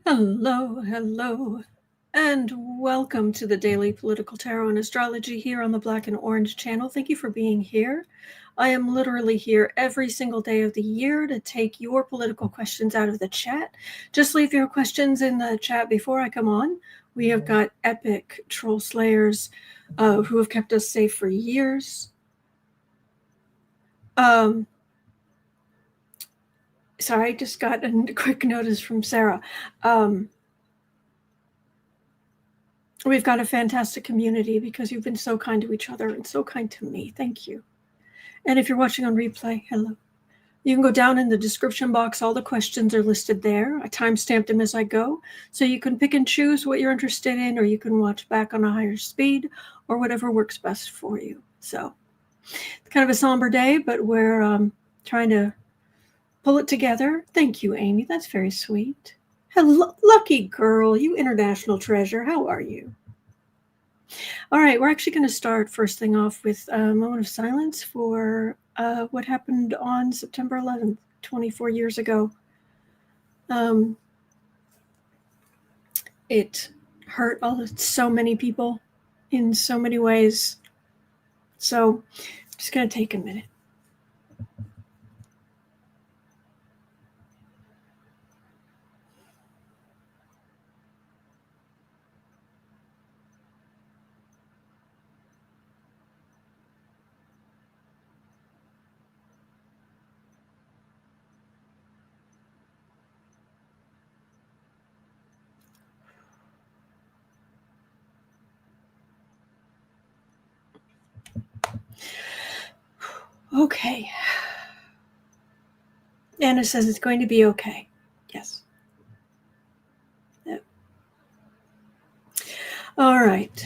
Hello, hello, and welcome to the Daily Political Tarot and Astrology here on the Black and Orange channel. Thank you for being here. I am literally here every single day of the year to take your political questions out of the chat. Just leave your questions in the chat before I come on. We have got epic troll slayers who have kept us safe for years. Sorry, I just got a quick notice from Sarah. We've got a fantastic community because you've been so kind to each other and so kind to me. Thank you. And if you're watching on replay, hello. You can go down in the description box. All the questions are listed there. I timestamped them as I go. So you can pick and choose what you're interested in, or you can watch back on a higher speed, or whatever works best for you. So it's kind of a somber day, but we're trying to pull it together. Thank you, Amy. That's very sweet. Hello, lucky girl, you international treasure. How are you? All right, we're actually going to start first thing off with a moment of silence for what happened on September 11th, 24 years ago. It hurt so many people in so many ways. So I'm just going to take a minute. Okay. Anna says it's going to be okay. Yes. Yep. All right.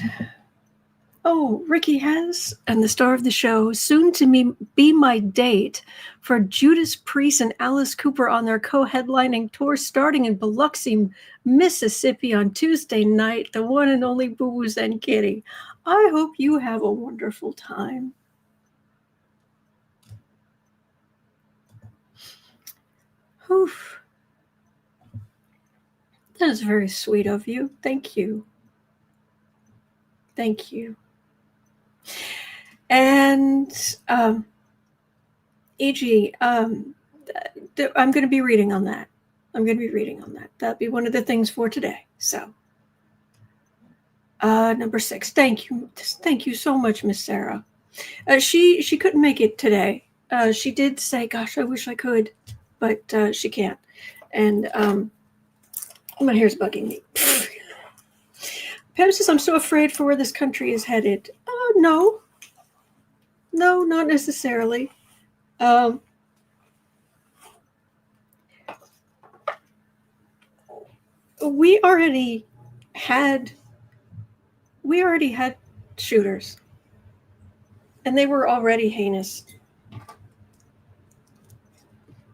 Oh, Ricky has, and the star of the show, soon to be my date for Judas Priest and Alice Cooper on their co-headlining tour starting in Biloxi, Mississippi on Tuesday night, the one and only Boo-Boos and Kitty. I hope you have a wonderful time. Oof. That is very sweet of you. Thank you. Thank you. And E.G., I'm going to be reading on that. That'll be one of the things for today. So, number 6. Thank you. Thank you so much, Miss Sarah. She couldn't make it today. She did say, gosh, I wish I could, but she can't. And my hair's bugging me. Pam says, I'm so afraid for where this country is headed. No, not necessarily. We already had shooters, and they were already heinous.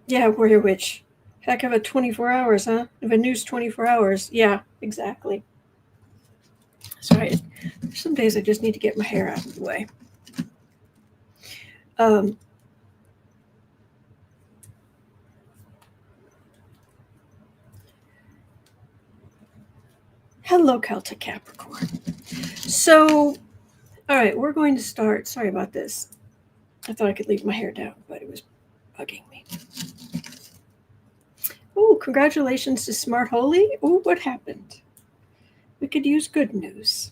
Yeah, Warrior Witch. Heck of a 24 hours, huh? Of a news 24 hours. Yeah, exactly. Sorry, some days I just need to get my hair out of the way. Hello, Celtic Capricorn. So, all right, we're going to start. Sorry about this. I thought I could leave my hair down, but it was bugging me. Oh, congratulations to Smart Holy. Oh, what happened? We could use good news.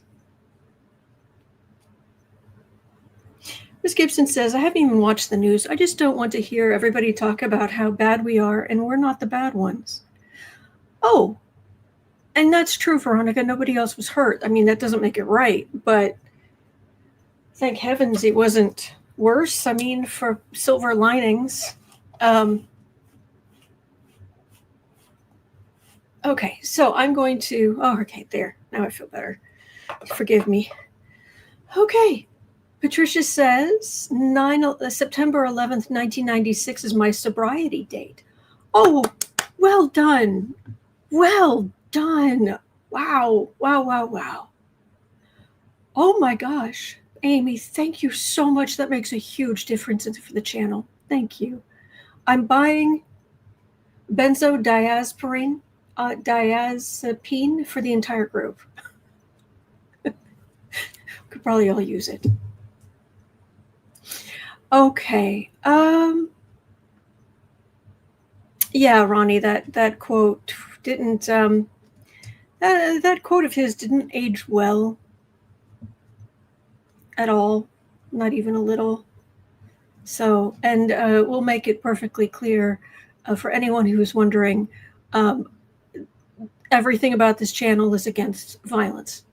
Miss Gibson says, I haven't even watched the news. I just don't want to hear everybody talk about how bad we are, and we're not the bad ones. Oh, and that's true, Veronica. Nobody else was hurt. I mean, that doesn't make it right, but thank heavens it wasn't worse. I mean, for silver linings. Okay, so I'm going to, okay, there. Now I feel better. Forgive me. Okay. Patricia says, September 11th, 1996 is my sobriety date. Oh, well done. Well done. Wow. Oh my gosh. Amy, thank you so much. That makes a huge difference for the channel. Thank you. I'm buying benzodiazepine diazepine for the entire group. Could probably all use it. Okay. Yeah, Ronnie, that quote didn't that quote of his didn't age well at all, not even a little. So, and we'll make it perfectly clear for anyone who is wondering, everything about this channel is against violence.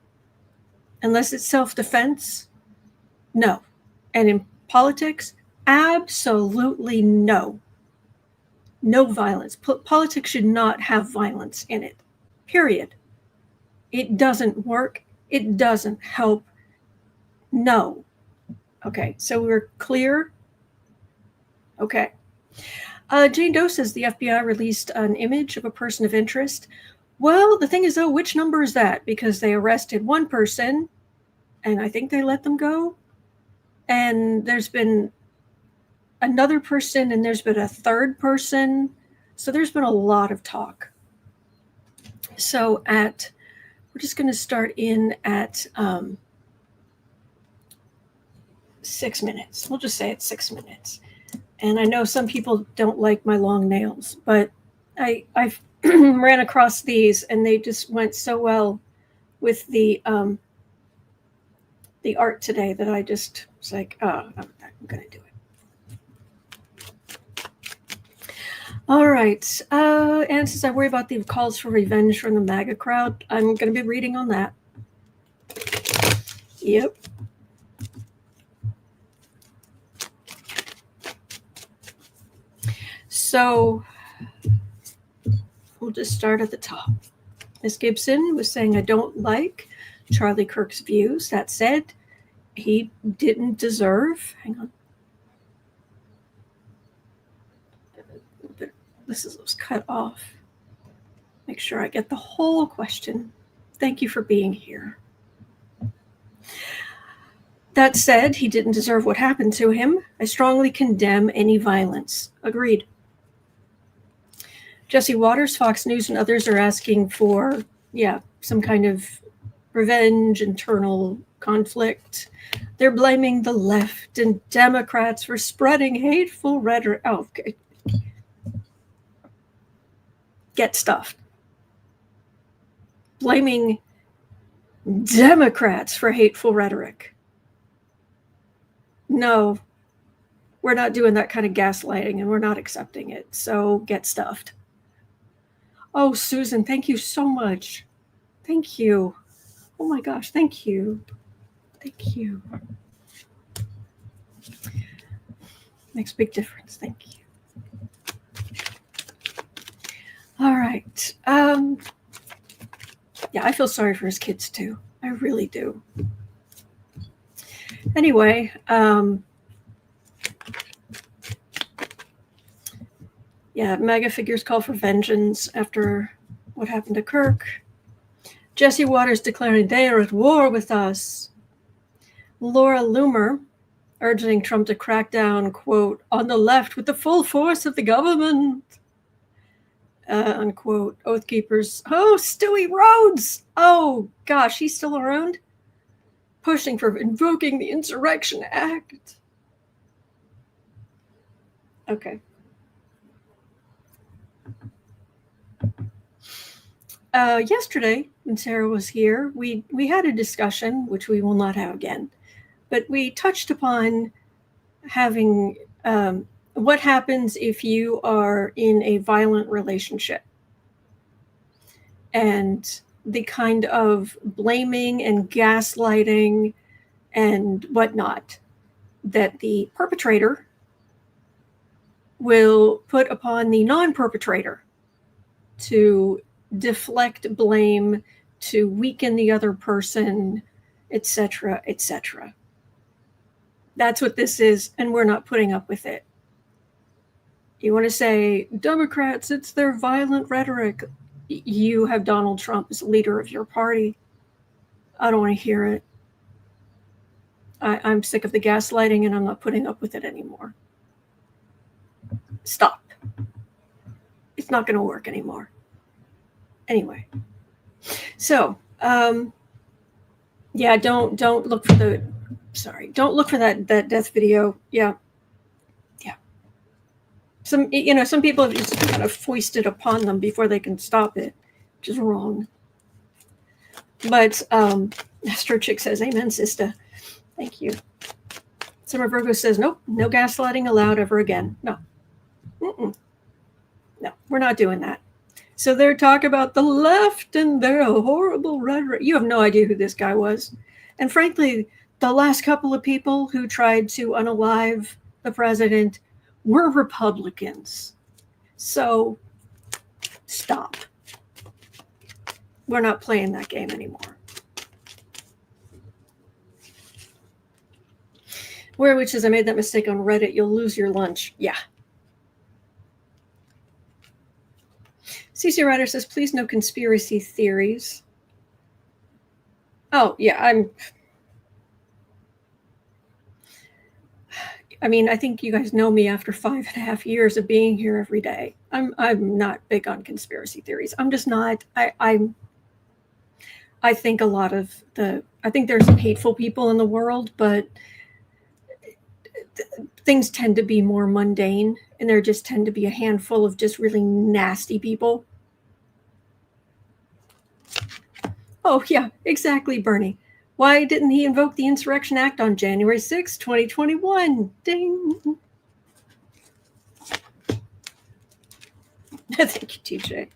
Unless it's self-defense, no. And in politics, absolutely no. No violence. Politics should not have violence in it, period. It doesn't work. It doesn't help. No. Okay, so we're clear? Okay. Jane Doe says the FBI released an image of a person of interest. Well, the thing is, though, which number is that? Because they arrested one person, and I think they let them go. And there's been another person, and there's been a third person. So there's been a lot of talk. So we're just going to start in at 6 minutes. We'll just say it's 6 minutes. And I know some people don't like my long nails, but I've ran across these, and they just went so well with the art today that I just was like, oh, I'm going to do it. All right. And since I worry about the calls for revenge from the MAGA crowd, I'm going to be reading on that. Yep. So we'll just start at the top. Ms. Gibson was saying, I don't like Charlie Kirk's views. That said, he didn't deserve, hang on. This was cut off. Make sure I get the whole question. Thank you for being here. That said, he didn't deserve what happened to him. I strongly condemn any violence. Agreed. Jesse Waters, Fox News, and others are asking for, some kind of revenge, internal conflict. They're blaming the left and Democrats for spreading hateful rhetoric. Oh, okay. Get stuffed. Blaming Democrats for hateful rhetoric. No, we're not doing that kind of gaslighting, and we're not accepting it. So get stuffed. Oh, Susan, thank you so much. Thank you. Oh my gosh, thank you. Thank you. Makes a big difference. Thank you. All right. I feel sorry for his kids too. I really do. Anyway, MAGA figures call for vengeance after what happened to Kirk. Jesse Waters declaring they are at war with us. Laura Loomer urging Trump to crack down, quote, on the left with the full force of the government. Unquote. Oath Keepers. Oh, Stewie Rhodes. Oh, gosh, he's still around? Pushing for invoking the Insurrection Act. Okay. Yesterday, when Sarah was here, we had a discussion, which we will not have again, but we touched upon having what happens if you are in a violent relationship and the kind of blaming and gaslighting and whatnot that the perpetrator will put upon the non-perpetrator to deflect blame, to weaken the other person, etc., etc. That's what this is, and we're not putting up with it. You want to say, Democrats, it's their violent rhetoric. You have Donald Trump as leader of your party. I don't want to hear it. I'm sick of the gaslighting, and I'm not putting up with it anymore. Stop. It's not going to work anymore. Anyway, so yeah, don't look for don't look for that death video. Yeah. Some people have just kind of foisted upon them before they can stop it, which is wrong. But Astro Chick says, "Amen, sister." Thank you. Summer Virgo says, "Nope, no gaslighting allowed ever again." No. Mm-mm. No, we're not doing that. So they're talking about the left and their horrible rhetoric. You have no idea who this guy was. And frankly, the last couple of people who tried to unalive the president were Republicans. So stop. We're not playing that game anymore. Where which is I made that mistake on Reddit, you'll lose your lunch. Yeah. CC Ryder says, please no conspiracy theories. Oh, yeah, I mean, I think you guys know me after 5.5 years of being here every day. I'm not big on conspiracy theories. I'm just not. I think a lot of I think there's some hateful people in the world, but things tend to be more mundane, and there just tend to be a handful of just really nasty people. Oh, yeah, exactly, Bernie. Why didn't he invoke the Insurrection Act on January 6, 2021? Ding. Thank you, TJ.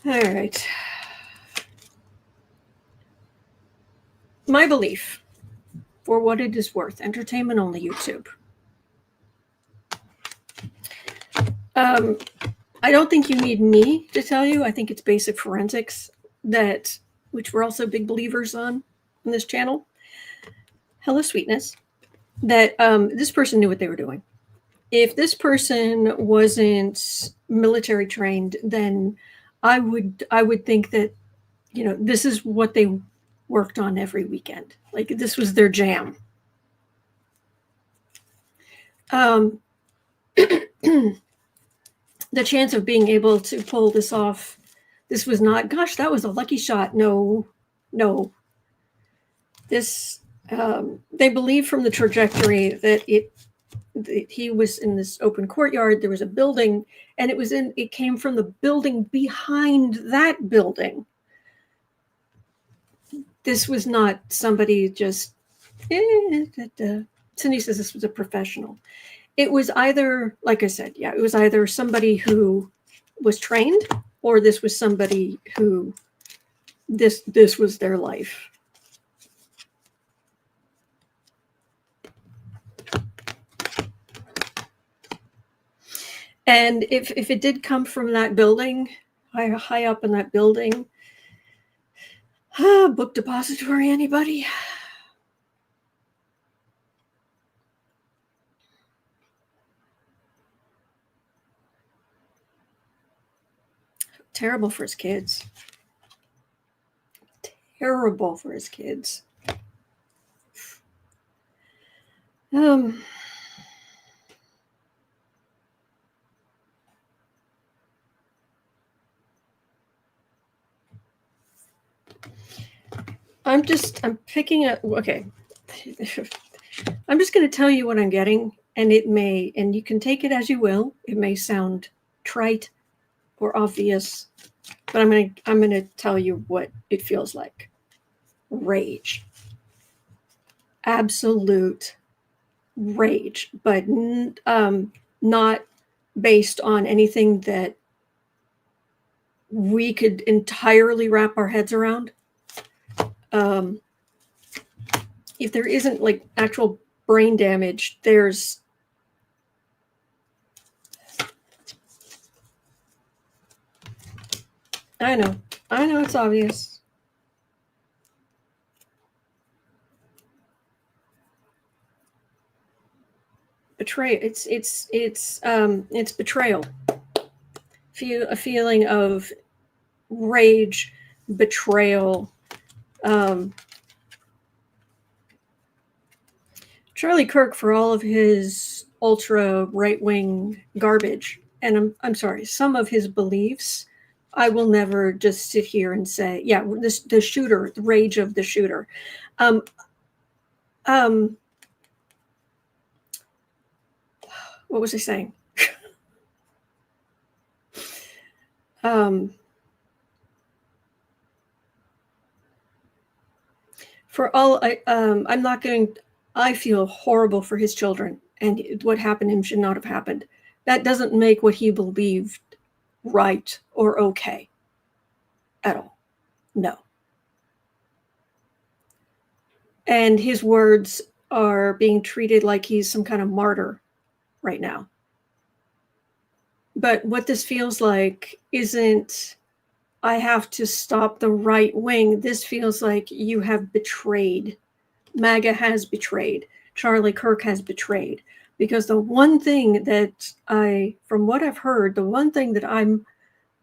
All right. My belief, for what it is worth, entertainment only YouTube. I don't think you need me to tell you. I think it's basic forensics which we're also big believers on this channel. Hello, sweetness. That this person knew what they were doing. If this person wasn't military trained, then I would think that, this is what they worked on every weekend. Like this was their jam. The chance of being able to pull this off, this was not, gosh, that was a lucky shot. No. This, they believe from the trajectory that he was in this open courtyard. There was a building, and it came from the building behind that building. This was not somebody just, Cindy says this was a professional. It was either, like I said, yeah, it was either somebody who was trained, or this was somebody who this was their life. And if it did come from that building, high up in that building, book depository, anybody? Terrible for his kids. Terrible for his kids. I'm picking up, okay. I'm just going to tell you what I'm getting, and and you can take it as you will. It may sound trite or obvious, but I'm going to tell you what it feels like. Rage. Absolute rage, but not based on anything that we could entirely wrap our heads around. If there isn't like actual brain damage, there's I know it's obvious. Betray. It's betrayal. A feeling of rage, betrayal. Charlie Kirk, for all of his ultra right-wing garbage, and I'm sorry, some of his beliefs, I will never just sit here and say, yeah, the shooter, the rage of the shooter. What was I saying? For all, I'm not going. I feel horrible for his children, and what happened to him should not have happened. That doesn't make what he believed right or okay at all. No. And his words are being treated like he's some kind of martyr right now. But what this feels like isn't, I have to stop the right wing. This feels like you have betrayed. MAGA has betrayed. Charlie Kirk has betrayed. Because the one thing that from what I've heard, the one thing that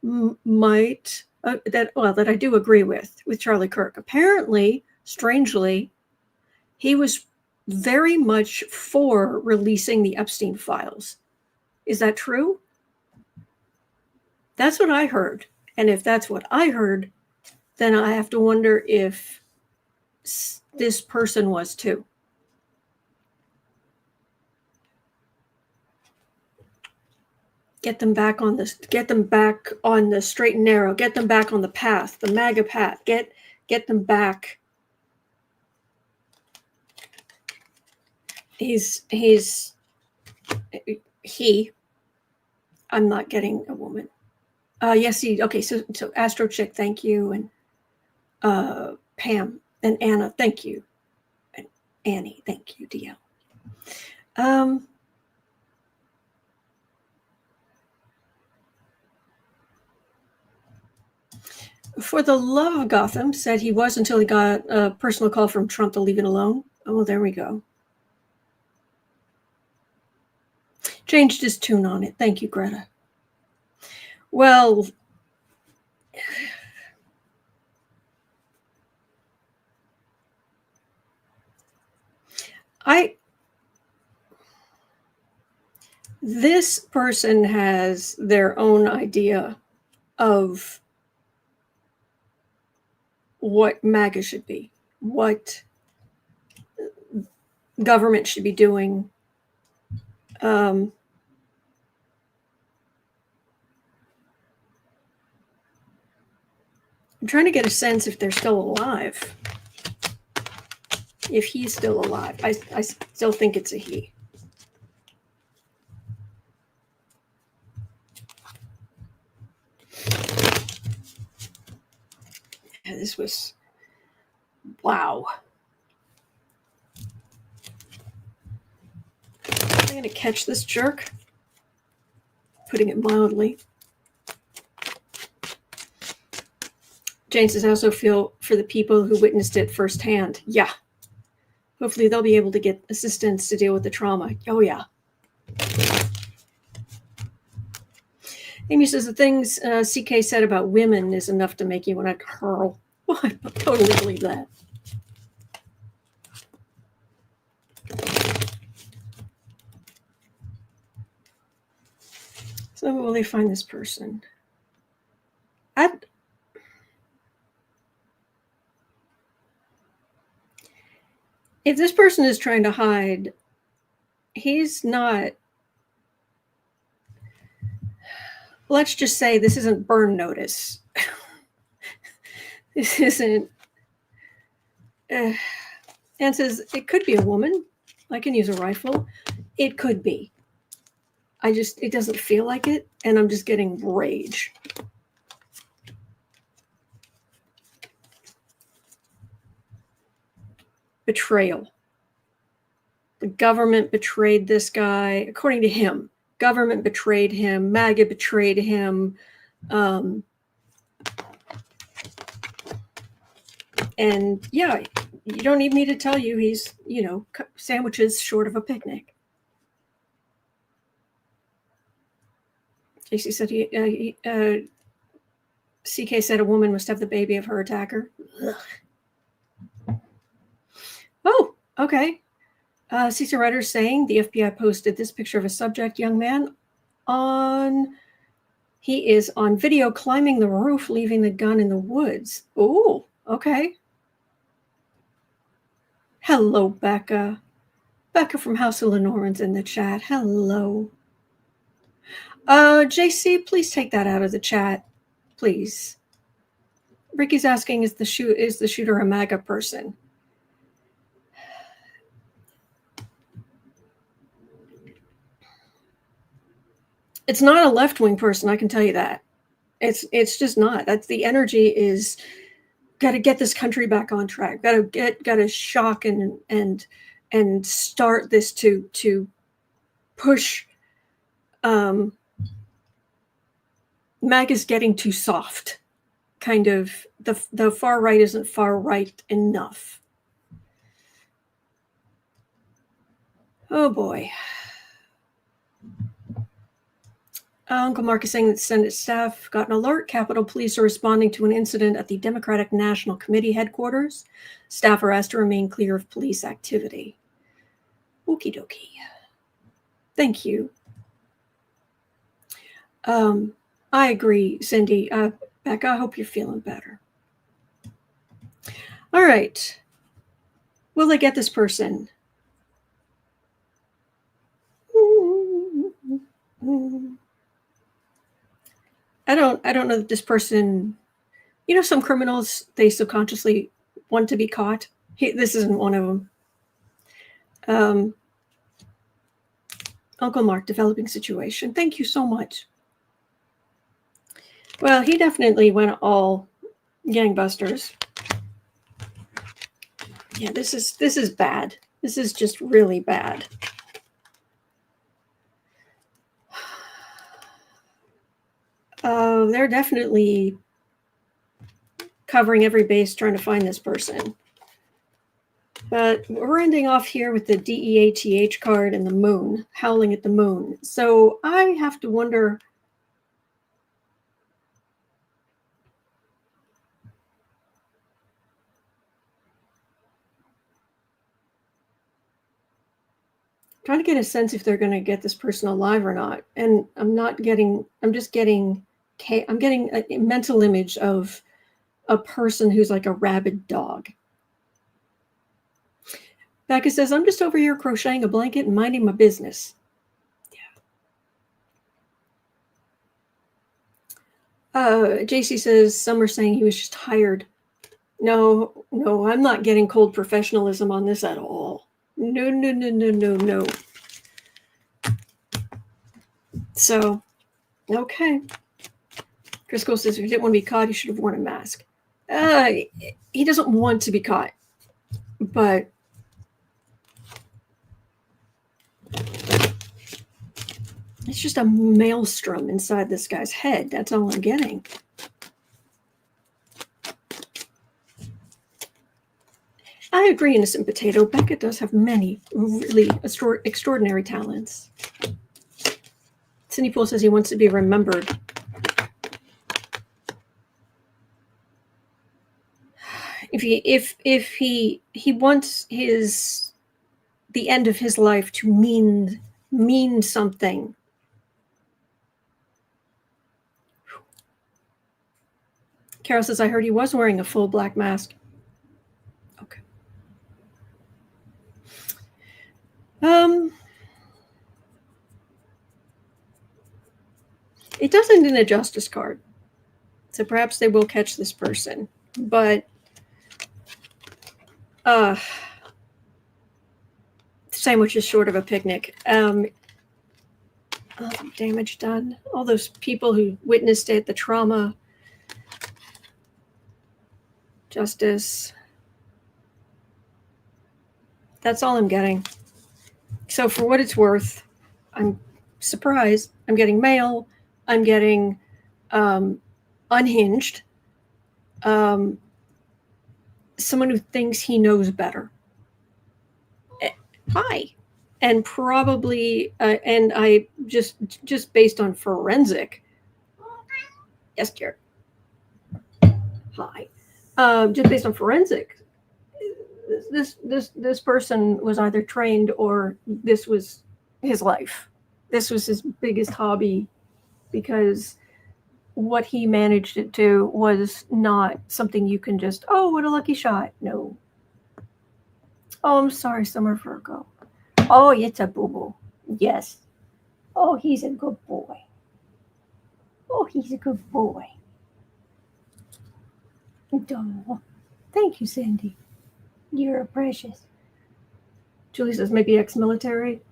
that I do agree with Charlie Kirk, apparently, strangely, he was very much for releasing the Epstein files. Is that true? That's what I heard. And if that's what I heard, then I have to wonder if this person was too. Get them back on the straight and narrow. Get them back on the path, the MAGA path. Get them back. I'm not getting a woman. Yes, okay, so Astro Chick, thank you, and Pam and Anna, thank you, and Annie, thank you, DL. For the love of Gotham, said he was until he got a personal call from Trump to leave it alone. Oh, there we go. Changed his tune on it. Thank you, Greta. Well, this person has their own idea of what MAGA should be, what government should be doing. I'm trying to get a sense if they're still alive. If he's still alive. I still think it's a he. Yeah, this was, wow. I'm going to catch this jerk, putting it mildly. Jane says, I also feel for the people who witnessed it firsthand. Yeah. Hopefully they'll be able to get assistance to deal with the trauma. Oh, yeah. Amy says, the things CK said about women is enough to make you want to hurl. Well, I totally believe that. So will they find this person? If this person is trying to hide, he's not. Let's just say this isn't burn notice. This isn't. And says it could be a woman. I can use a rifle. It could be. It doesn't feel like it, and I'm just getting rage. Betrayal. The government betrayed this guy, according to him. Government betrayed him. MAGA betrayed him. And yeah, you don't need me to tell you he's, sandwiches short of a picnic. JC said CK said a woman must have the baby of her attacker. Ugh. Oh, okay. CC Ryder saying the FBI posted this picture of a subject, young man. on video climbing the roof, leaving the gun in the woods. Oh, okay. Hello, Becca. Becca from House of Lenormand's in the chat. Hello. JC, please take that out of the chat, please. Ricky's asking, is the shooter a MAGA person? It's not a left-wing person, I can tell you that. It's just not. That's the energy is got to get this country back on track. Got to shock and start this to push. MAGA's getting too soft. Kind of the far right isn't far right enough. Oh boy. Uncle Mark is saying that Senate staff got an alert. Capitol Police are responding to an incident at the Democratic National Committee headquarters. Staff are asked to remain clear of police activity. Okie dokie. Thank you. I agree, Cindy. Becca, I hope you're feeling better. All right. Will they get this person? I don't know that this person, you know, some criminals, they subconsciously want to be caught. This isn't one of them. Uncle Mark, developing situation. Thank you so much. Well, he definitely went all gangbusters. Yeah, this is bad. This is just really bad. They're definitely covering every base trying to find this person. But we're ending off here with the DEATH card and the moon, howling at the moon. So I have to wonder, trying to get a sense if they're going to get this person alive or not. And I'm getting a mental image of a person who's like a rabid dog. Becca says, I'm just over here crocheting a blanket and minding my business. Yeah. JC says, some are saying he was just hired. No, I'm not getting cold professionalism on this at all. No. So, okay. Driscoll says, if he didn't want to be caught, he should have worn a mask. He doesn't want to be caught, but it's just a maelstrom inside this guy's head. That's all I'm getting. I agree, Innocent Potato. Becca does have many really extraordinary talents. Cindy Poole says he wants to be remembered. If he wants the end of his life to mean something. Carol says, I heard he was wearing a full black mask. Okay. It doesn't in a justice card. So perhaps they will catch this person. But sandwich is short of a picnic. All the damage done. All those people who witnessed it, the trauma. Justice. That's all I'm getting. So for what it's worth, I'm surprised. I'm getting mail. I'm getting unhinged. Someone who thinks he knows better. Hi. And probably, and I just based on forensic. Yes, Garrett. Hi. Just based on forensic, this person was either trained or this was his life. this was his biggest hobby, because what he managed it to was not something you can just, oh, what a lucky shot. No. Oh, I'm sorry, Summer Virgo. Oh, it's a boo-boo. Yes. Oh, he's a good boy. Oh, he's a good boy. Oh, thank you, Sandy. You're precious. Julie says maybe ex-military.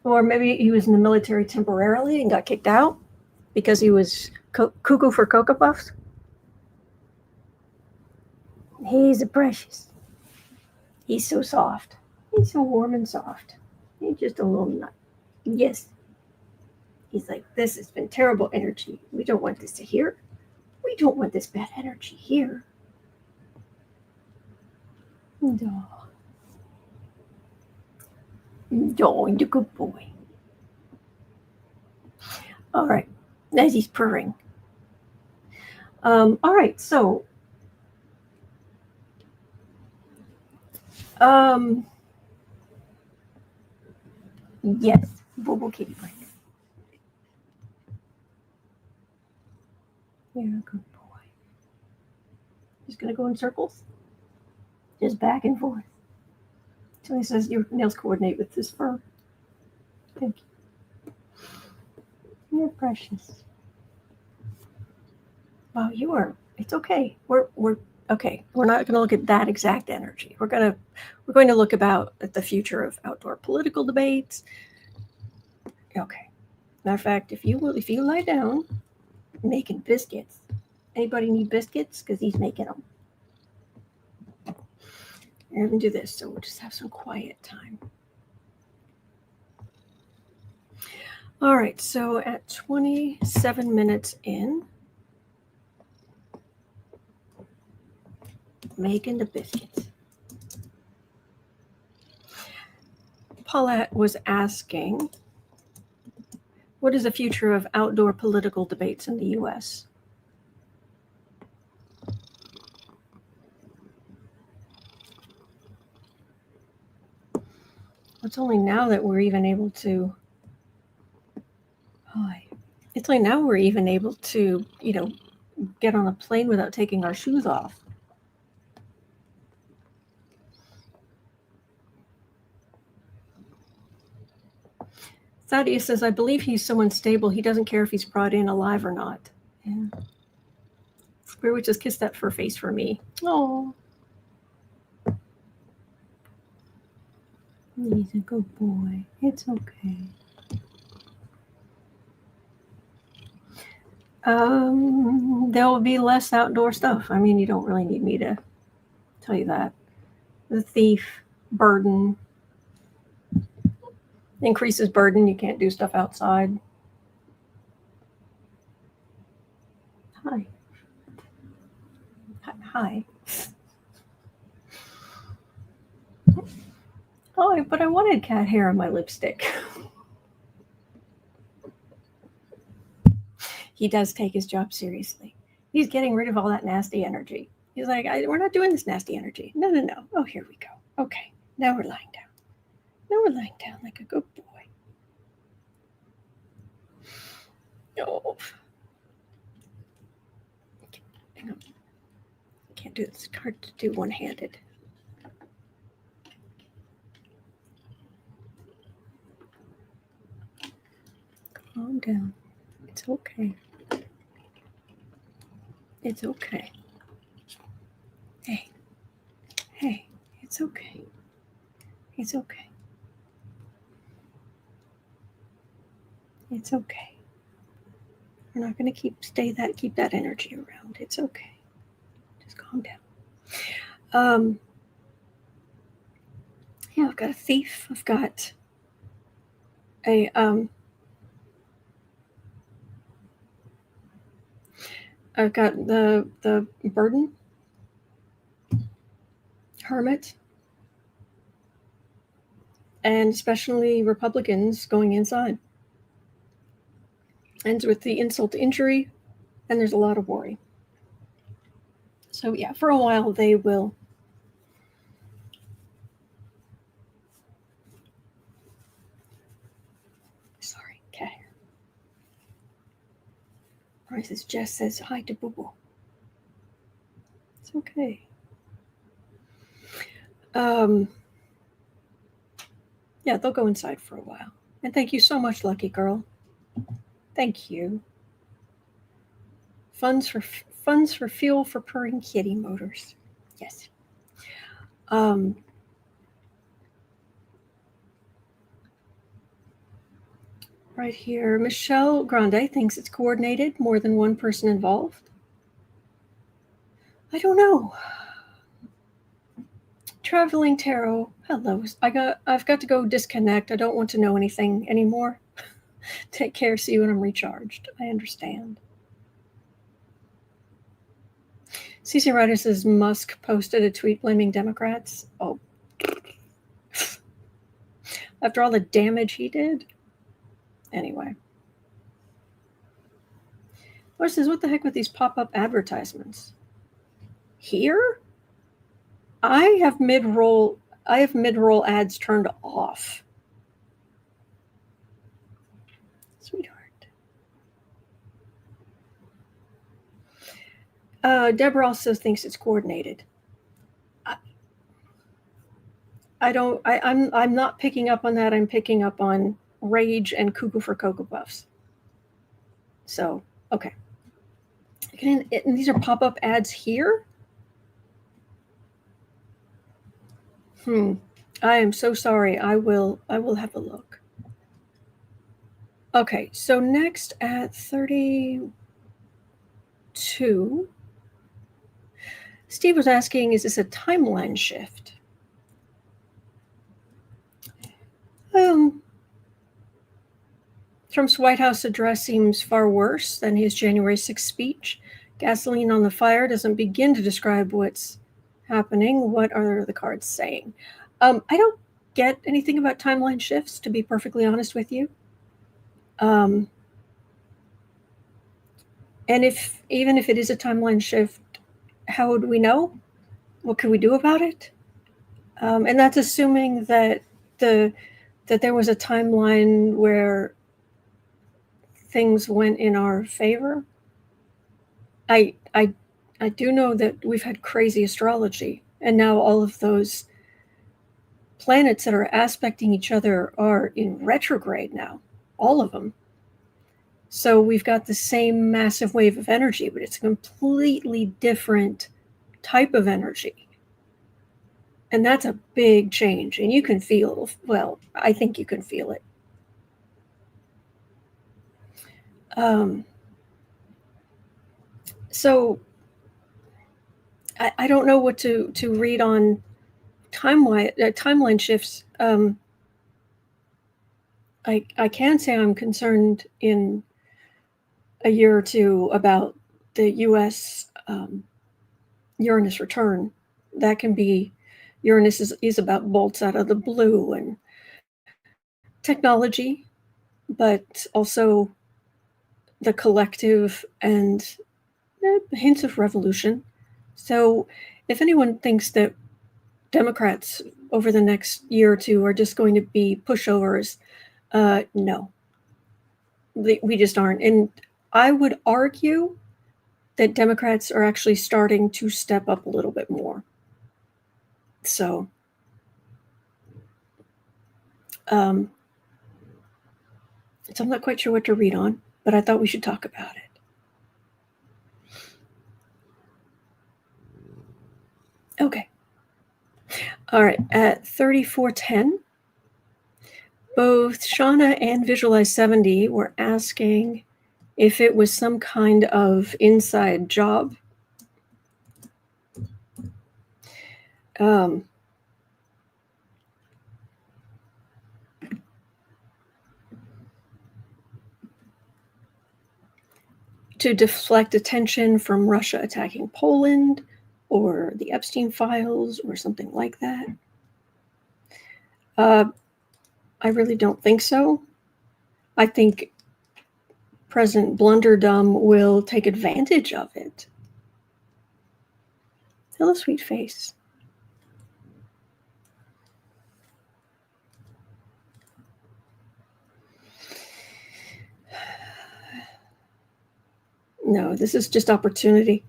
Or maybe he was in the military temporarily and got kicked out because he was cuckoo for Cocoa Puffs. He's a precious. He's so soft. He's so warm and soft. He's just a little nut. Yes. He's like, this has been terrible energy. We don't want this to hear. We don't want this bad energy here. No. No, you're a good boy. All right. As he's purring. All right. So, yes. Bobo kitty friend. You're a good boy. Just going to go in circles. Just back and forth. So he says your nails coordinate with this fur. Thank you. You're precious. Wow, you are. It's okay. We're okay. We're not going to look at that exact energy. We're going to look at the future of outdoor political debates. Okay. Matter of fact, if you lie down, making biscuits. Anybody need biscuits? Because he's making them. We're going to do this, so we'll just have some quiet time. All right, so at 27 minutes in, making the biscuits. Paulette was asking, what is the future of outdoor political debates in the U.S.? It's only now that we're even able to. It's only now we're even able to, get on a plane without taking our shoes off. Thaddeus says, I believe he's so unstable, he doesn't care if he's brought in alive or not. Yeah. Square would just kiss that fur face for me. Oh. He's a good boy. It's okay. There will be less outdoor stuff. I mean, you don't really need me to tell you that. The thief, burden, increases burden. You can't do stuff outside. Hi. Hi. Oh, but I wanted cat hair on my lipstick. He does take his job seriously. He's getting rid of all that nasty energy. He's like, we're not doing this nasty energy. No. Oh, here we go. Okay, now we're lying down. Now we're lying down like a good boy. Oh. Hang on. Can't do this. It's hard to do one-handed. Calm down. It's okay. It's okay. Hey, it's okay. It's okay. It's okay. We're not going to keep that energy around. It's okay. Just calm down. Yeah, I've got a thief. I've got a I've got the burden, hermit, and especially Republicans going inside. Ends with the insult to injury, and there's a lot of worry. So yeah, for a while they will. Sorry, cat This Jess says hi to Boo Boo. It's okay. Yeah, they'll go inside for a while. And thank you so much, Lucky Girl. Thank you. Funds for fuel for purring kitty motors. Yes. Right here, Michelle Grande thinks it's coordinated, more than one person involved. I don't know. Traveling Tarot, hello. I've got to go disconnect. I don't want to know anything anymore. Take care. See you when I'm recharged. I understand. CC Ryder says Musk posted a tweet blaming Democrats. Oh. After all the damage he did. Anyway. Laura says, what the heck with these pop-up advertisements? Here? I have mid-roll ads turned off. Sweetheart. Deborah also thinks it's coordinated. I'm not picking up on that. I'm picking up on rage and cuckoo for Cocoa Puffs. So, okay. And these are pop-up ads here? I am so sorry. I will have a look. Okay, so next at 32, Steve was asking, is this a timeline shift? Trump's White House address seems far worse than his January 6th speech. Gasoline on the fire doesn't begin to describe what's happening. What are the cards saying? I don't get anything about timeline shifts, to be perfectly honest with you. And even if it is a timeline shift, how would we know? What could we do about it? And that's assuming that there was a timeline where things went in our favor. I do know that we've had crazy astrology, and now all of those planets that are aspecting each other are in retrograde now, all of them. So we've got the same massive wave of energy, but it's a completely different type of energy. And that's a big change, and you can feel, well, I think you can feel it. So I don't know what to read on timeline shifts. I can say I'm concerned in a year or two about the U.S. Uranus return. That can be, Uranus is about bolts out of the blue and technology, but also the collective and hints of revolution. So if anyone thinks that Democrats over the next year or two are just going to be pushovers, no. We just aren't. And I would argue that Democrats are actually starting to step up a little bit more. So, so I'm not quite sure what to read on, but I thought we should talk about it. Okay. All right. At 3410, both Shauna and Visualize 70 were asking if it was some kind of inside job. To deflect attention from Russia attacking Poland or the Epstein files or something like that. I really don't think so. I think President Blunderdum will take advantage of it. Hello, sweet face. No, this is just opportunity.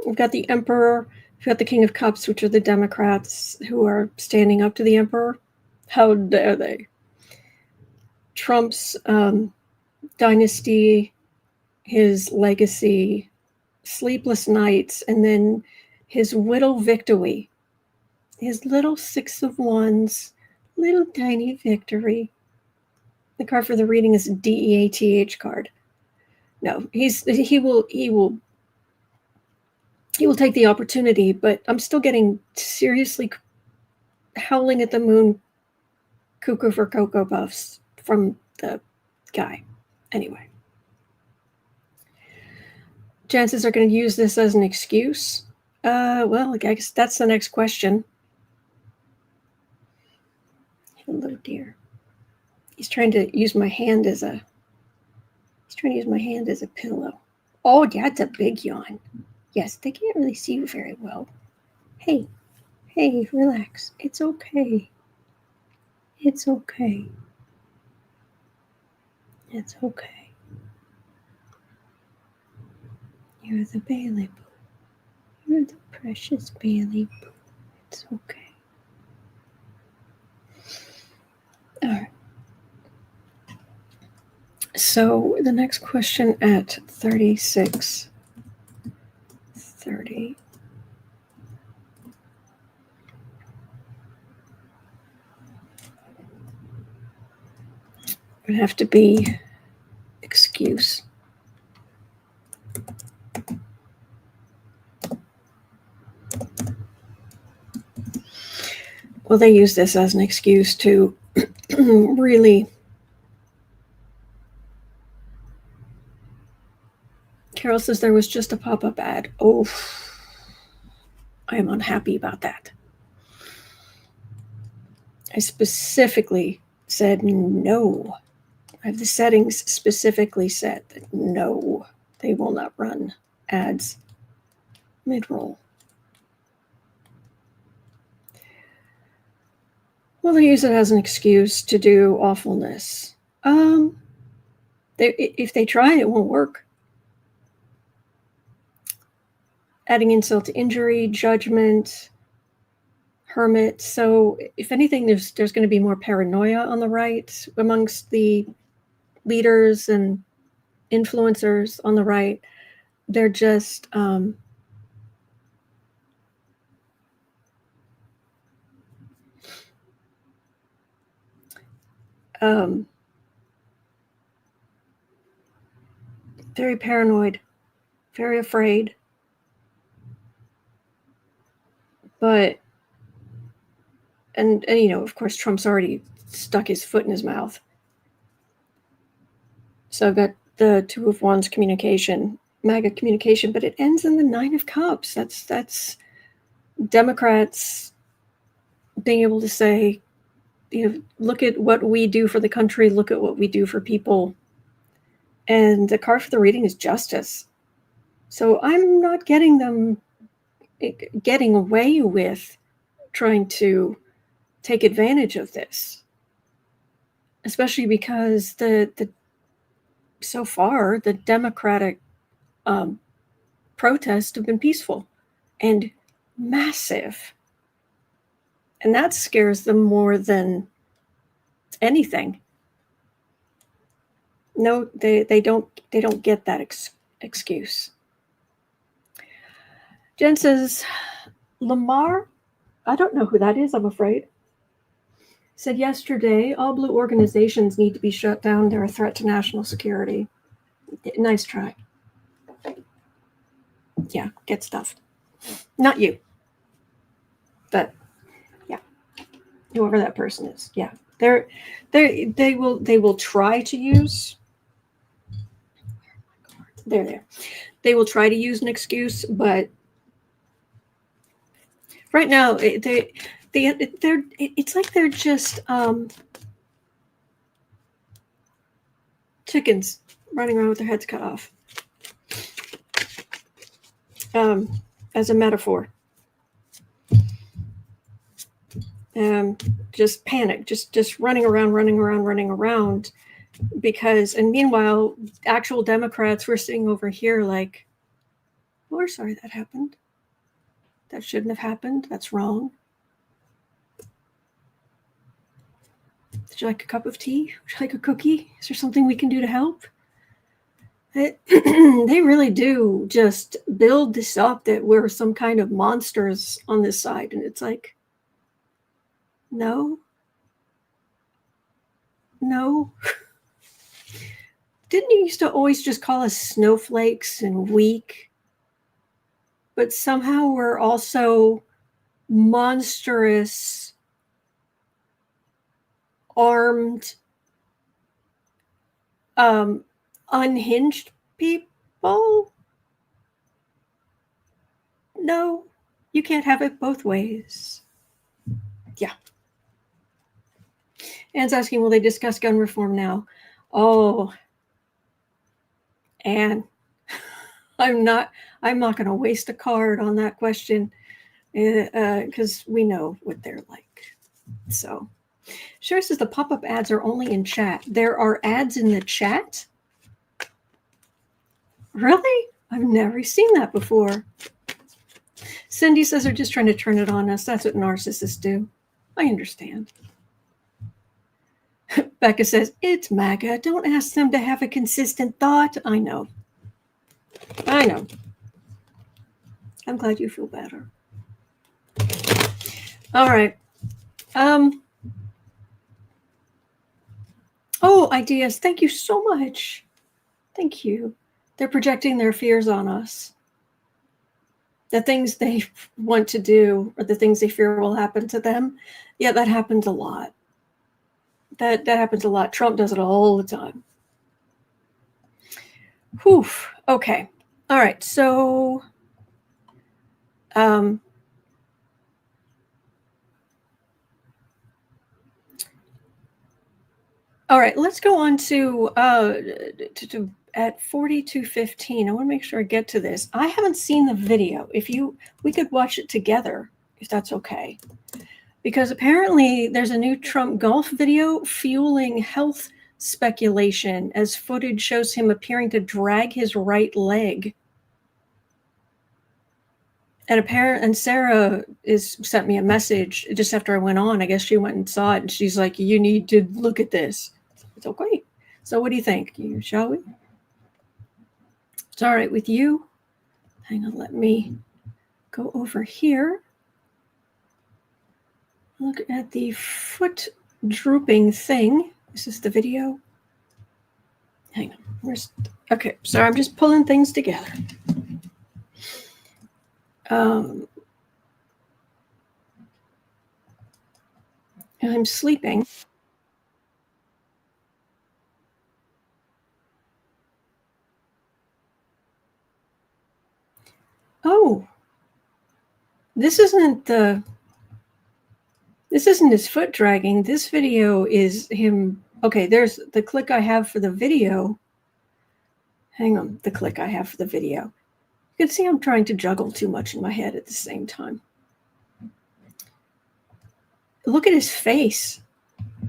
We've got the Emperor, we've got the King of Cups, which are the Democrats who are standing up to the Emperor. How dare they? Trump's dynasty, his legacy, sleepless nights, and then his little victory, his little 6 of Wands, little tiny victory. The card for the reading is a DEATH card. No, he will take the opportunity, but I'm still getting seriously howling at the moon, cuckoo for Cocoa Puffs from the guy. Anyway. Chances are going to use this as an excuse. Well, I guess that's the next question. Hello, dear. He's trying to use my hand as a pillow. Oh, that's a big yawn. Yes, they can't really see you very well. Hey, relax. It's okay. It's okay. It's okay. You're the Bailey Boo. You're the precious Bailey Boo. It's okay. All right. So the next question at 36:30. Would have to be excuse. Well, they use this as an excuse to really. Carol says there was just a pop-up ad. Oh, I am unhappy about that. I specifically said no. I have the settings specifically set that no, they will not run ads mid-roll. Well, they use it as an excuse to do awfulness. If they try, it won't work. Adding insult to injury, judgment, hermit. So if anything, there's going to be more paranoia on the right amongst the leaders and influencers on the right. They're just very paranoid, very afraid. But, and you know, of course, Trump's already stuck his foot in his mouth. So I've got the 2 of Wands communication, MAGA communication, but it ends in the 9 of Cups. That's Democrats being able to say, you know, look at what we do for the country, look at what we do for people. And the card for the reading is justice. So I'm not getting them getting away with trying to take advantage of this, especially because the so far the Democratic protests have been peaceful and massive, and that scares them more than anything. No, they don't get that excuse. Jen says, Lamar, I don't know who that is, I'm afraid. Said yesterday, all blue organizations need to be shut down. They're a threat to national security. Nice try. Yeah, get stuffed. Not you. But yeah, whoever that person is. Yeah. They will try to use. There. They will try to use an excuse, but right now it's like they're just chickens running around with their heads cut off. As a metaphor. Just panic, just running around, Because, and meanwhile, actual Democrats were sitting over here like, oh, we're sorry that happened. That shouldn't have happened. That's wrong. Would you like a cup of tea? Would you like a cookie? Is there something we can do to help? They really do just build this up that we're some kind of monsters on this side. And it's like, no. Didn't you used to always just call us snowflakes and weak? But somehow we're also monstrous, armed, unhinged people? No, you can't have it both ways. Yeah. Anne's asking, will they discuss gun reform now? Oh, Anne, I'm not going to waste a card on that question because we know what they're like. So, Sherry says the pop-up ads are only in chat. There are ads in the chat? Really? I've never seen that before. Cindy says they're just trying to turn it on us. That's what narcissists do. I understand. Becca says, it's MAGA. Don't ask them to have a consistent thought. I know. I'm glad you feel better. All right. Oh, ideas. Thank you so much. Thank you. They're projecting their fears on us. The things they want to do or the things they fear will happen to them. Yeah, that happens a lot. That happens a lot. Trump does it all the time. Whew. Okay. All right. So, all right. Let's go on to at 42:15. I want to make sure I get to this. I haven't seen the video. We could watch it together, if that's okay. Because apparently there's a new Trump golf video fueling health speculation as footage shows him appearing to drag his right leg. And Sarah sent me a message just after I went on. I guess she went and saw it, and she's like, you need to look at this. It's okay. So what do you think? Shall we? It's all right with you? Hang on, let me go over here. Look at the foot drooping thing. Is this the video? Hang on. Okay, sorry, I'm just pulling things together. I'm sleeping. Oh, this isn't his foot dragging. This video is him. Okay, there's the click I have for the video. Hang on, the click I have for the video. You can see I'm trying to juggle too much in my head at the same time. Look at his face.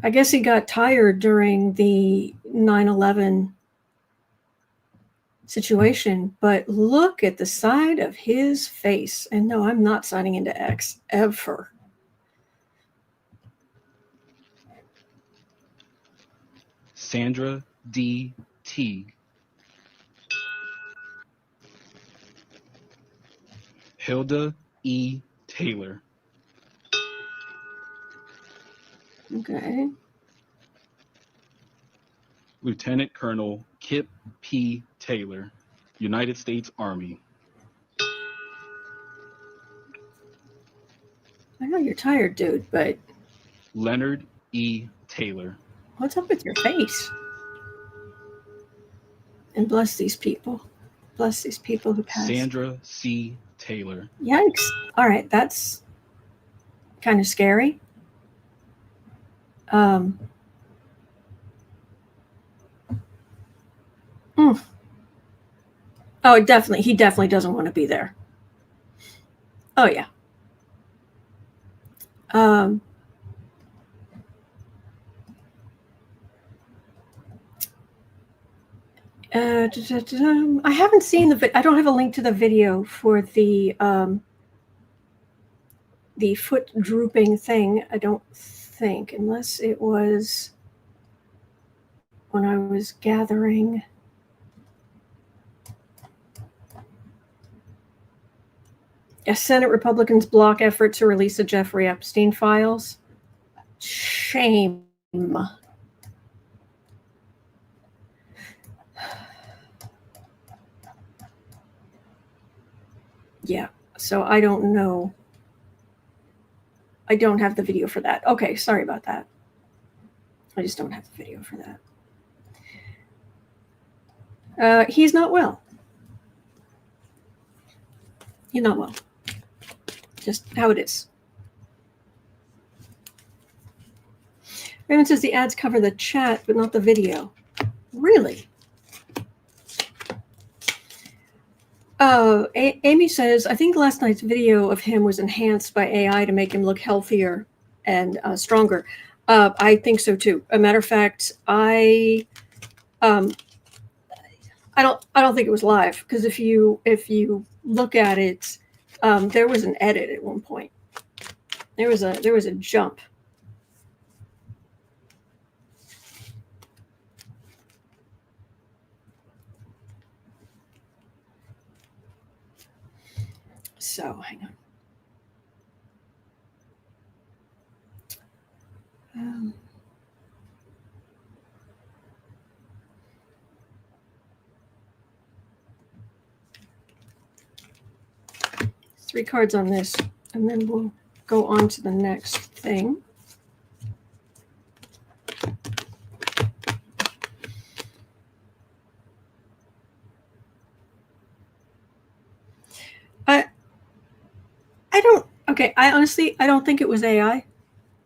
I guess he got tired during the 9/11 situation, but look at the side of his face. And no, I'm not signing into X ever. Sandra D. Teague. Hilda E. Taylor. Okay. Lieutenant Colonel Kip P. Taylor, United States Army. I know you're tired, dude, but... Leonard E. Taylor. What's up with your face? And bless these people. Bless these people who passed. Sandra C. Taylor. Yikes. All right, that's kind of scary. Oh, he definitely doesn't want to be there. Oh, yeah. I haven't seen I don't have a link to the video for the foot drooping thing. I don't think, unless it was when I was gathering. Senate Republicans block effort to release the Jeffrey Epstein files. Shame. Yeah, so I don't know. I don't have the video for that. Okay, sorry about that. I just don't have the video for that. He's not well. He's not well. Just how it is. Raymond says the ads cover the chat, but not the video. Really? Amy says, I think last night's video of him was enhanced by AI to make him look healthier and stronger. I think so too. A matter of fact, I don't think it was live, because if you look at it, there was an edit at one point. There was a jump. So hang on. 3 cards on this, and then we'll go on to the next thing. I don't think it was AI.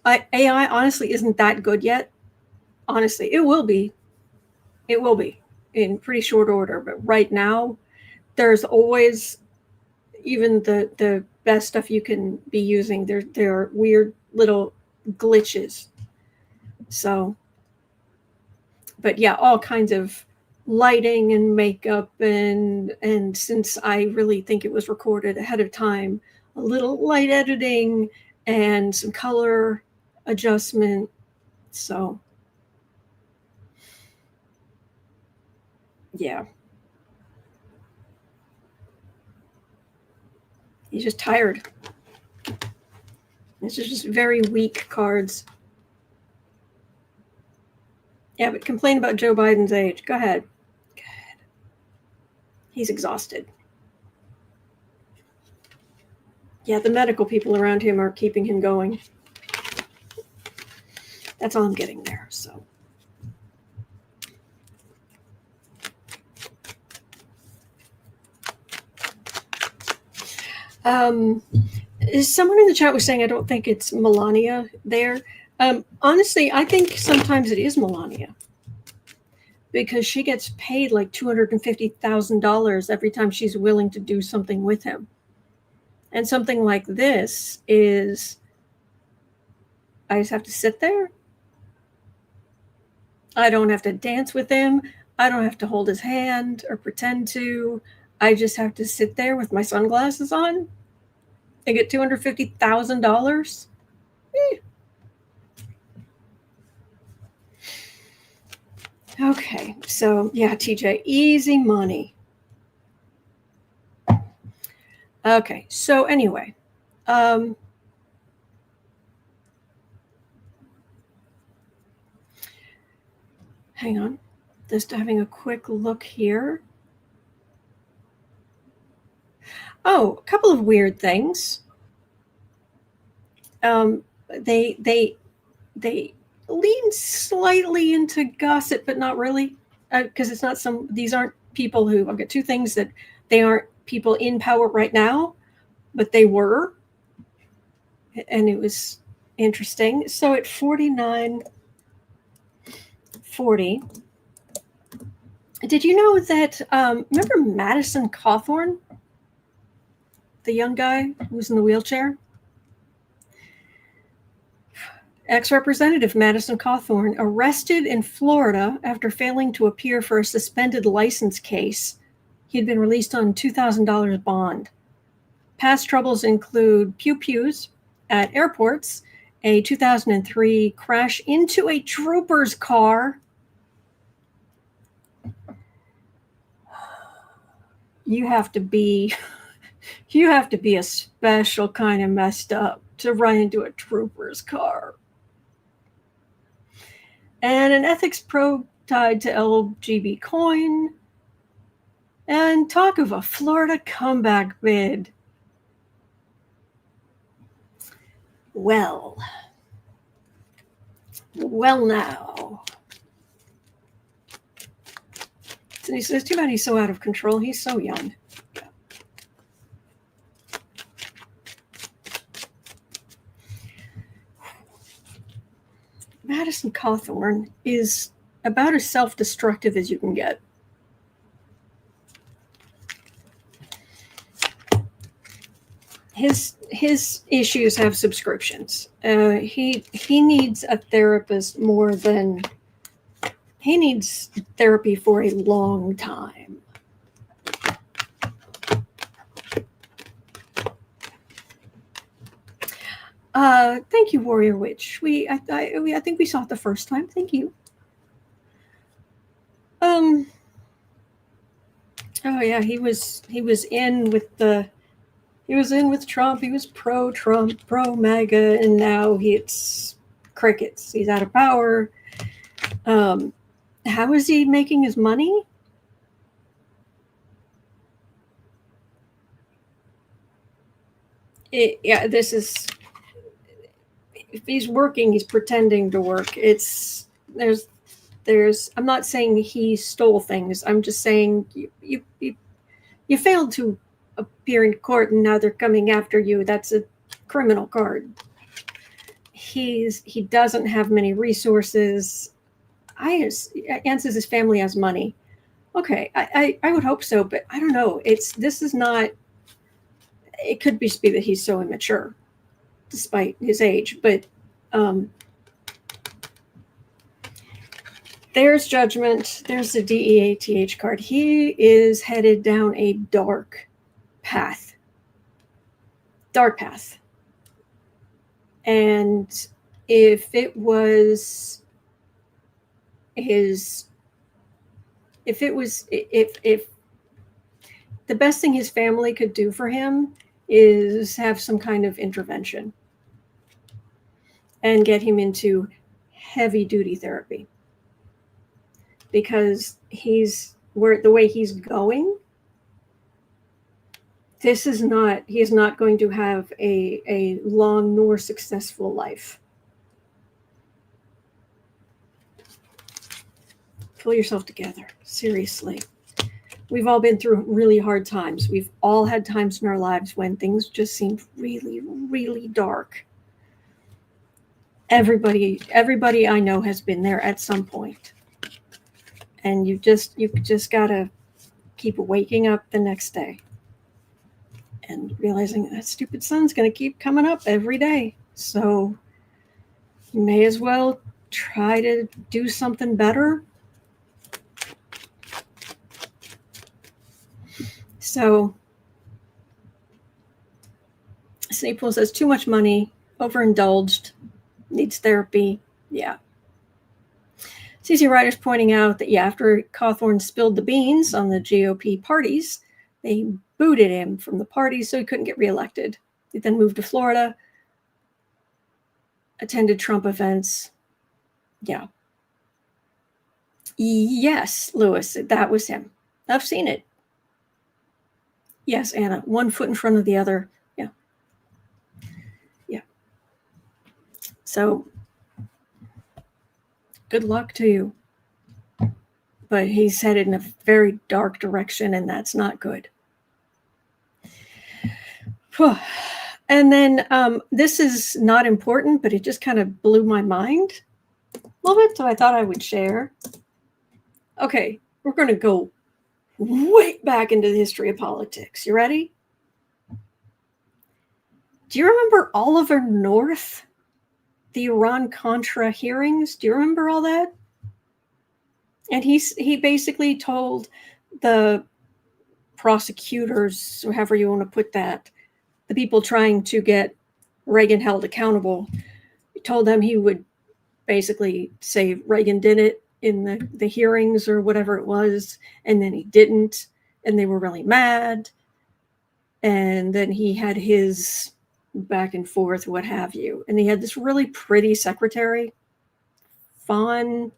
AI honestly isn't that good yet. Honestly, it will be. It will be in pretty short order. But right now, there's always, even the best stuff you can be using, there are weird little glitches. So, but yeah, all kinds of lighting and makeup, and since I really think it was recorded ahead of time, a little light editing and some color adjustment. So yeah, he's just tired. This is just very weak cards. Yeah, but complain about Joe Biden's age. Go ahead. Go ahead. He's exhausted. Yeah, the medical people around him are keeping him going. That's all I'm getting there. So. Someone in the chat was saying, I don't think it's Melania there. Honestly, I think sometimes it is Melania, because she gets paid like $250,000 every time she's willing to do something with him. And something like this is, I just have to sit there. I don't have to dance with him. I don't have to hold his hand or pretend to. I just have to sit there with my sunglasses on and get $250,000. Okay, so yeah, TJ, easy money. Okay, so anyway, hang on, just having a quick look here. Oh, a couple of weird things. They lean slightly into gossip, but not really, because it's not these aren't people who, I've got 2 things that they aren't people in power right now, but they were, and it was interesting. So at 49:40, did you know that, remember Madison Cawthorn, the young guy who was in the wheelchair? Ex-Representative Madison Cawthorn arrested in Florida after failing to appear for a suspended license case. He had been released on $2,000 bond. Past troubles include pew-pews at airports, a 2003 crash into a trooper's car. You have to be a special kind of messed up to run into a trooper's car. And an ethics probe tied to LGB Coin. And talk of a Florida comeback bid. Well now. So he says, too bad he's so out of control. He's so young. Yeah. Madison Cawthorn is about as self-destructive as you can get. His issues have subscriptions. He needs a therapist more than he needs therapy for a long time. Thank you, Warrior Witch. I think we saw it the first time. Thank you. Oh yeah, he was in with Trump. He was pro-Trump, pro-MAGA, and now it's crickets. He's out of power. How is he making his money? This is, if he's working, he's pretending to work. I'm not saying he stole things. I'm just saying you failed to appear in court and now they're coming after you. That's a criminal card. He doesn't have many resources. Answers his family has money. Okay, I would hope so, but I don't know. It could be that he's so immature despite his age, but there's judgment. There's the DEATH card. He is headed down a dark path. And if the best thing his family could do for him is have some kind of intervention and get him into heavy duty therapy, because the way he's going, he is not going to have a long nor successful life. Pull yourself together. Seriously. We've all been through really hard times. We've all had times in our lives when things just seemed really, really dark. Everybody I know has been there at some point. And you just gotta keep waking up the next day and realizing that stupid sun's gonna keep coming up every day. So you may as well try to do something better. So Snapepool says too much money, overindulged, needs therapy. Yeah. CC Ryder's pointing out that, after Cawthorn spilled the beans on the GOP parties, they booted him from the party so he couldn't get reelected. He then moved to Florida, attended Trump events. Yeah. Yes, Lewis, that was him. I've seen it. Yes, Anna, one foot in front of the other. Yeah. Yeah. So good luck to you. But he's headed in a very dark direction, and that's not good. And then this is not important, but it just kind of blew my mind a little bit, so I thought I would share. Okay, we're going to go way back into the history of politics. You ready? Do you remember Oliver North? the Iran-Contra hearings. Do you remember all that? And he basically told the prosecutors, or however you want to put that, the people trying to get Reagan held accountable, he told them he would basically say Reagan did it in the hearings or whatever it was, and then he didn't, and they were really mad. And then he had his back and forth, what have you. And he had this really pretty secretary, Fawn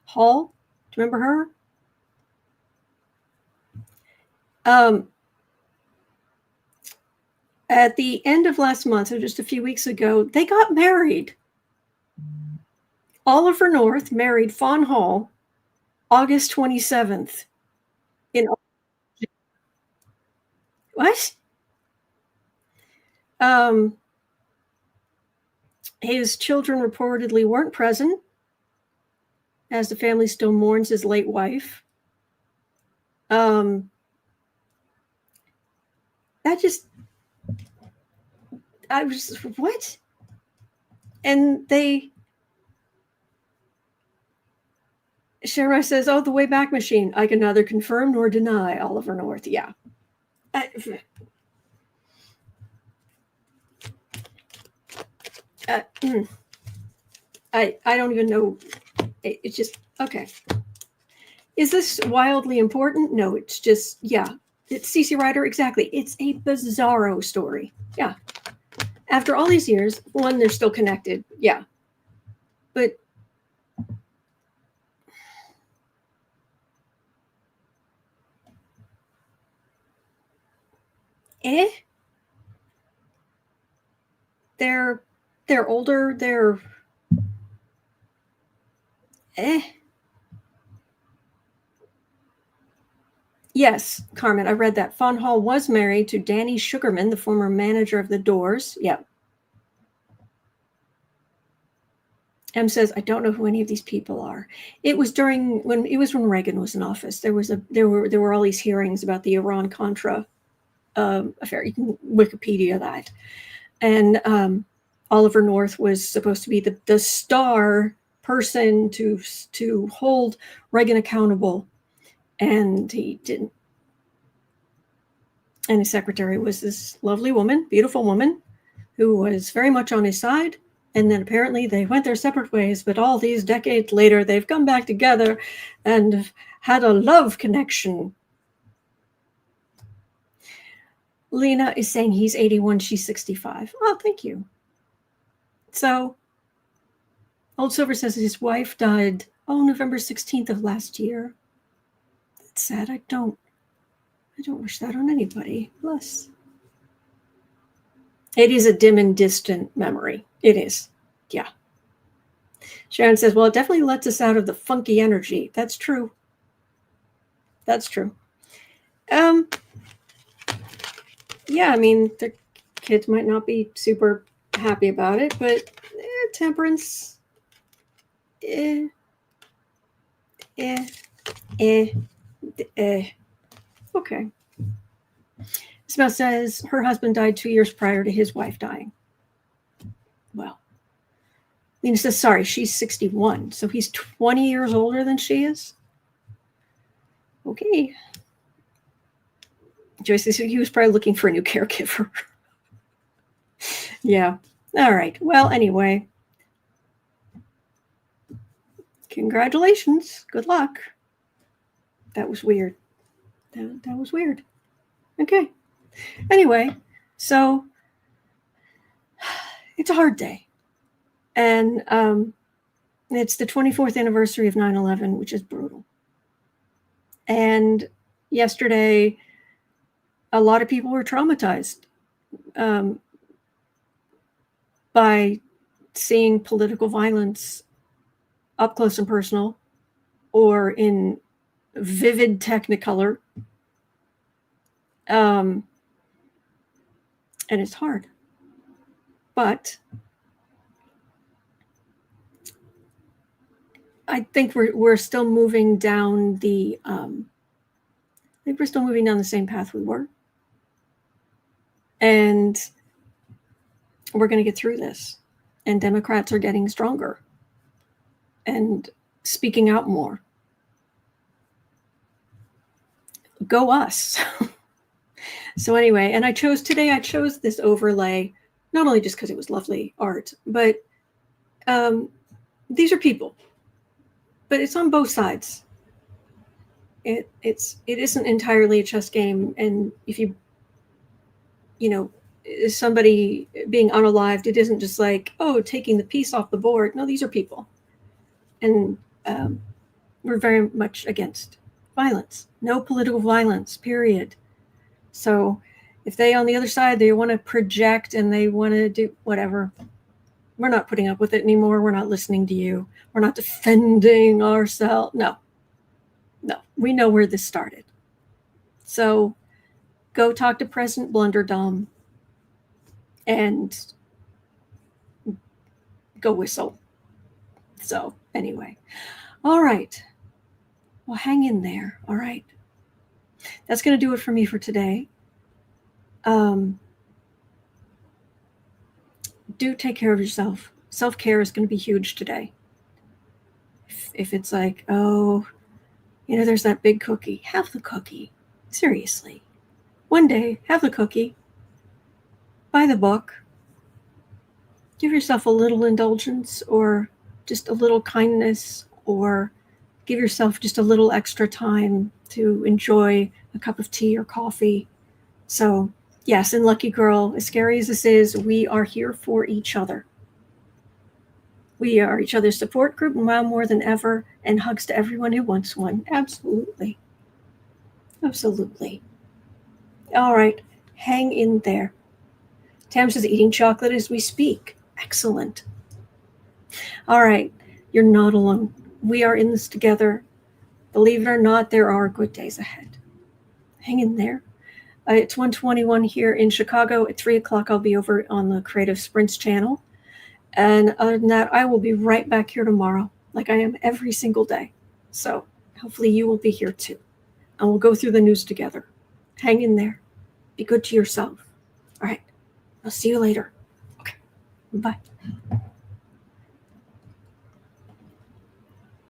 Hall. Do you remember her? At the end of last month, so just a few weeks ago, they got married. Oliver North married Fawn Hall August 27th. What? His children reportedly weren't present, as the family still mourns his late wife. That just, I was, what? And Shara says, oh, the Wayback Machine. I can neither confirm nor deny, Oliver North. Yeah. I don't even know. It's just, okay. Is this wildly important? No, it's just, yeah. It's CC Rider, exactly. It's a bizarro story. Yeah. After all these years, one, they're still connected. Yeah. But they're older, they're Yes, Carmen, I read that. Fawn Hall was married to Danny Sugarman, the former manager of the Doors. Yep. M says, I don't know who any of these people are. It was when Reagan was in office. There were all these hearings about the Iran-Contra affair. You can Wikipedia that. And Oliver North was supposed to be the star person to hold Reagan accountable, and he didn't. And his secretary was this lovely woman, beautiful woman, who was very much on his side. And then apparently they went their separate ways, but all these decades later, they've come back together and had a love connection. Lena is saying he's 81, she's 65. Oh, thank you. So, Old Silver says his wife died, November 16th of last year. That's sad. I don't wish that on anybody. Bless. It is a dim and distant memory. It is. Yeah. Sharon says, well, it definitely lets us out of the funky energy. That's true. That's true. Yeah, I mean, the kids might not be super happy about it, but temperance. Okay. Isabel says her husband died 2 years prior to his wife dying. Well, Lena says, sorry, she's 61, so he's 20 years older than she is. Okay. Joyce says he was probably looking for a new caregiver. Yeah. All right. Well, anyway. Congratulations. Good luck. That was weird. That was weird. Okay. Anyway, so it's a hard day. And it's the 24th anniversary of 9/11, which is brutal. And yesterday, a lot of people were traumatized by seeing political violence up close and personal, or in vivid technicolor. And it's hard. But I think we're still moving down the same path we were. And we're going to get through this. And Democrats are getting stronger and speaking out more. Go us. So anyway, and I chose this overlay, not only just because it was lovely art, but these are people, but it's on both sides. It isn't entirely a chess game. And if you know, somebody being unalived, it isn't just like, oh, taking the piece off the board. No, these are people. And we're very much against violence. No political violence, period. So if they on the other side, they want to project and they want to do whatever, we're not putting up with it anymore. We're not listening to you. We're not defending ourselves. No, we know where this started. So go talk to President Blunderdum and go whistle. So anyway, all right. Well, hang in there. All right. That's going to do it for me for today. Do take care of yourself. Self-care is going to be huge today. If it's like, oh, there's that big cookie, have the cookie. Seriously. One day, have the cookie. Buy the book. Give yourself a little indulgence or just a little kindness, or give yourself just a little extra time to enjoy a cup of tea or coffee. So yes, and Lucky Girl, as scary as this is, we are here for each other. We are each other's support group now more than ever, and hugs to everyone who wants one. Absolutely. Absolutely. All right, hang in there. Tams is eating chocolate as we speak. Excellent. All right, you're not alone. We are in this together. Believe it or not, there are good days ahead. Hang in there. It's 1:21 here in Chicago. At 3 o'clock, I'll be over on the Creative Sprints channel. And other than that, I will be right back here tomorrow, like I am every single day. So hopefully you will be here too. And we'll go through the news together. Hang in there. Be good to yourself. All right. I'll see you later. Okay. Bye.